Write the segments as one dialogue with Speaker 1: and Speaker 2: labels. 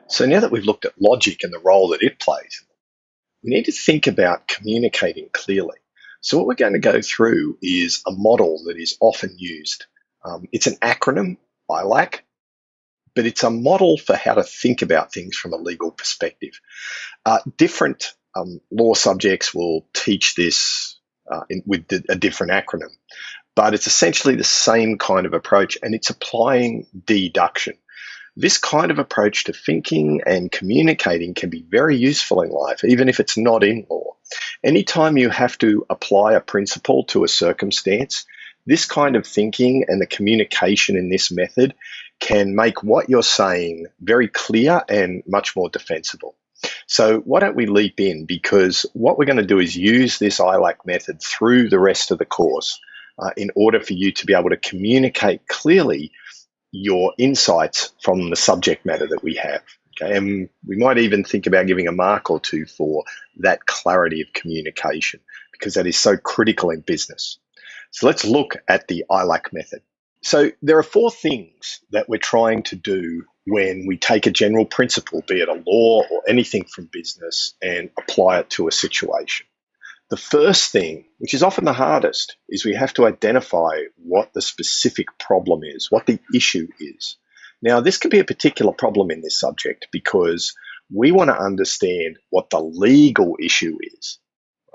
Speaker 1: So now that we've looked at logic and the role that it plays, we need to think about communicating clearly. So what we're going to go through is a model that is often used. It's an acronym, ILAC, but it's a model for how to think about things from a legal perspective. Different law subjects will teach this with a different acronym, but it's essentially the same kind of approach, and it's applying deduction. This kind of approach to thinking and communicating can be very useful in life, even if it's not in law. Anytime you have to apply a principle to a circumstance, this kind of thinking and the communication in this method can make what you're saying very clear and much more defensible. So why don't we leap in, because what we're going to do is use this ILAC method through the rest of the course in order for you to be able to communicate clearly your insights from the subject matter that we have. Okay? And we might even think about giving a mark or two for that clarity of communication, because that is so critical in business. So let's look at the ILAC method. So there are four things that we're trying to do when we take a general principle, be it a law or anything from business, and apply it to a situation. The first thing, which is often the hardest, is we have to identify what the specific problem is, what the issue is. Now, this can be a particular problem in this subject because we want to understand what the legal issue is,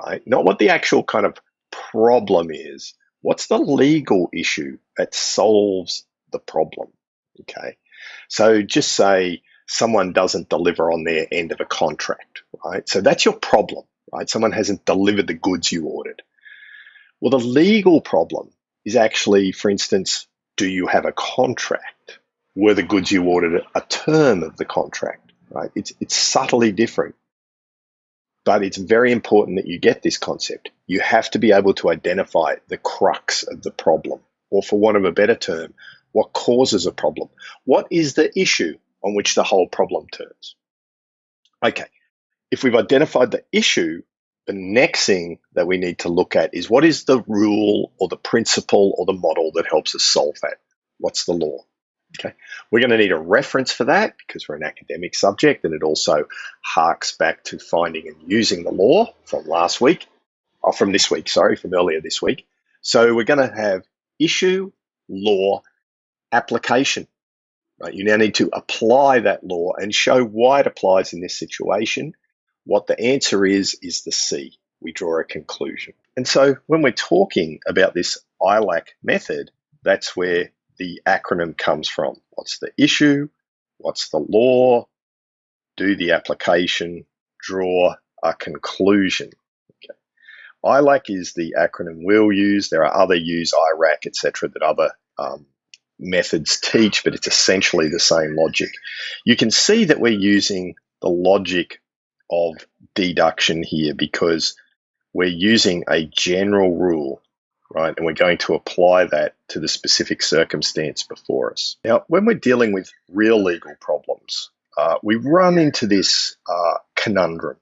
Speaker 1: right? Not what the actual kind of problem is. What's the legal issue that solves the problem, okay? So just say someone doesn't deliver on their end of a contract, right? So that's your problem. Right? Someone hasn't delivered the goods you ordered. Well, the legal problem is actually, for instance, do you have a contract? Were the goods you ordered a term of the contract? Right? It's subtly different, but it's very important that you get this concept. You have to be able to identify the crux of the problem, or for want of a better term, what causes a problem. What is the issue on which the whole problem turns? Okay. If we've identified the issue, the next thing that we need to look at is what is the rule or the principle or the model that helps us solve that? What's the law? Okay, we're going to need a reference for that because we're an academic subject, and it also harks back to finding and using the law from from earlier this week. So we're going to have issue, law, application. Right? You now need to apply that law and show why it applies in this situation. What the answer is the C. We draw a conclusion. And so when we're talking about this ILAC method, that's where the acronym comes from. What's the issue? What's the law? Do the application, draw a conclusion. Okay. ILAC is the acronym we'll use. There are other use IRAC, etc., that other methods teach, but it's essentially the same logic. You can see that we're using the logic of deduction here because we're using a general rule, right? And we're going to apply that to the specific circumstance before us. Now, when we're dealing with real legal problems, we run into this conundrum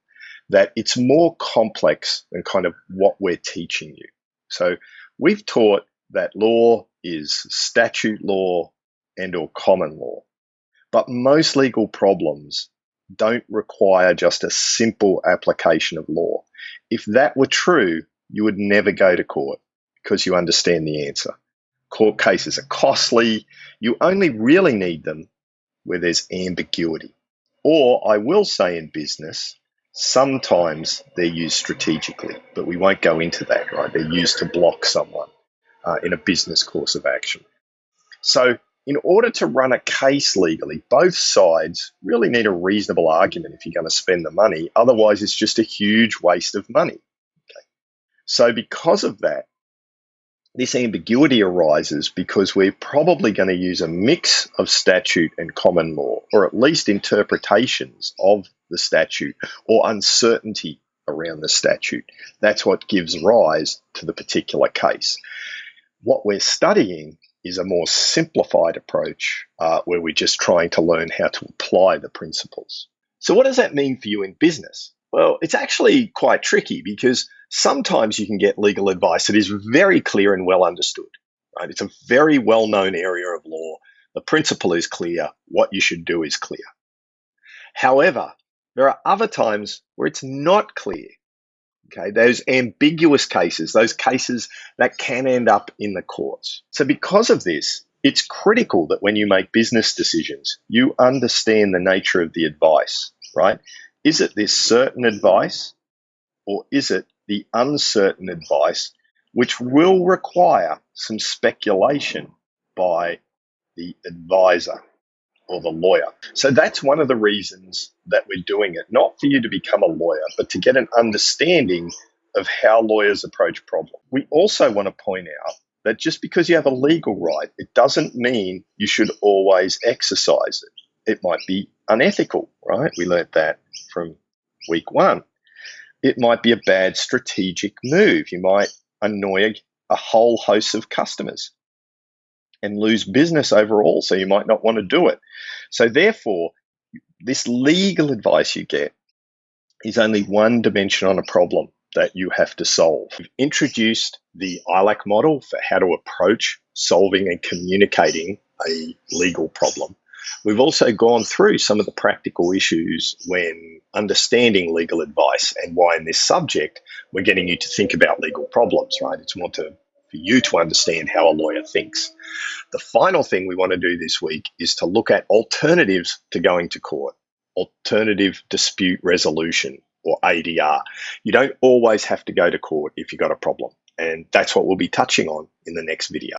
Speaker 1: that it's more complex than kind of what we're teaching you. So we've taught that law is statute law and or common law, but most legal problems don't require just a simple application of law. If that were true, you would never go to court because you understand the answer. Court cases are costly. You only really need them where there's ambiguity. Or I will say in business, sometimes they're used strategically, but we won't go into that, right? They're used to block someone in a business course of action. So in order to run a case legally, both sides really need a reasonable argument if you're going to spend the money. Otherwise, it's just a huge waste of money. Okay. So because of that, this ambiguity arises because we're probably going to use a mix of statute and common law, or at least interpretations of the statute or uncertainty around the statute. That's what gives rise to the particular case. What we're studying is a more simplified approach where we're just trying to learn how to apply the principles. So what does that mean for you in business? Well, it's actually quite tricky because sometimes you can get legal advice that is very clear and well understood. Right? It's a very well-known area of law. The principle is clear. What you should do is clear. However, there are other times where it's not clear. Okay, those ambiguous cases, those cases that can end up in the courts. So because of this, it's critical that when you make business decisions, you understand the nature of the advice, right? Is it this certain advice, or is it the uncertain advice, which will require some speculation by the advisor or the lawyer? So that's one of the reasons that we're doing it, not for you to become a lawyer, but to get an understanding of how lawyers approach problems. We also want to point out that just because you have a legal right, it doesn't mean you should always exercise it. It might be unethical, right? We learned that from week 1. It might be a bad strategic move. You might annoy a whole host of customers and lose business overall, so you might not want to do it. So therefore, this legal advice you get is only one dimension on a problem that you have to solve. We've introduced the ILAC model for how to approach solving and communicating a legal problem. We've also gone through some of the practical issues when understanding legal advice and why in this subject we're getting you to think about legal problems, right? It's more for you to understand how a lawyer thinks. The final thing we want to do this week is to look at alternatives to going to court, alternative dispute resolution, or ADR. You don't always have to go to court if you've got a problem, and that's what we'll be touching on in the next video.